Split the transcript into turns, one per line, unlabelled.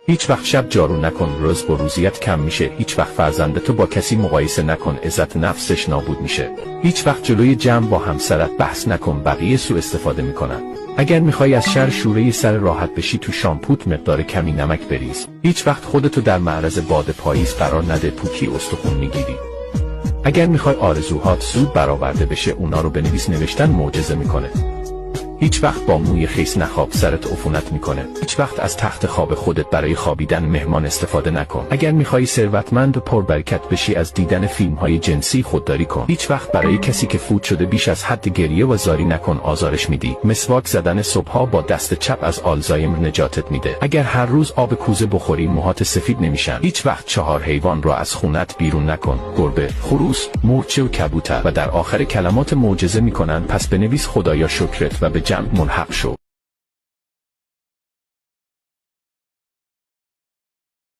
هیچ وقت شب جارو نکن، روز با روزیت کم میشه. هیچ وقت فرزندتو با کسی مقایسه نکن، عزت نفسش نابود میشه. هیچ وقت جلوی جمع با همسرت بحث نکن، بقیه سوء استفاده میکنن. اگر میخوای از شر شوره سر راحت بشی، تو شامپوت مقدار کمی نمک بریز. هیچ وقت خودتو در معرض باد پاییز قرار نده، پوکی استخون میگیری. اگر میخوای آرزوهات زود برآورده بشه، اونا رو بنویس، نوشتن معجزه میکنه. هیچ وقت با موی خیس نخواب، سرت عفونت میکنه. هیچ وقت از تخت خواب خودت برای خوابیدن مهمان استفاده نکن. اگر میخوای ثروتمند و پربرکت بشی، از دیدن فیلم‌های جنسی خودداری کن. هیچ وقت برای کسی که فوت شده بیش از حد گریه و زاری نکن، آزارش میدی. مسواک زدن صبحها با دست چپ از آلزایمر نجاتت میده. اگر هر روز آب کوزه بخوری، موهات سفید نمیشن. هیچ وقت 4 حیوان را از خونت بیرون نکن: گربه، خروس، مورچه و کبوتر. و در آخر کلمات معجزه میکنن: پس بنویس خدایا شکرت و به جمع ملحق شو.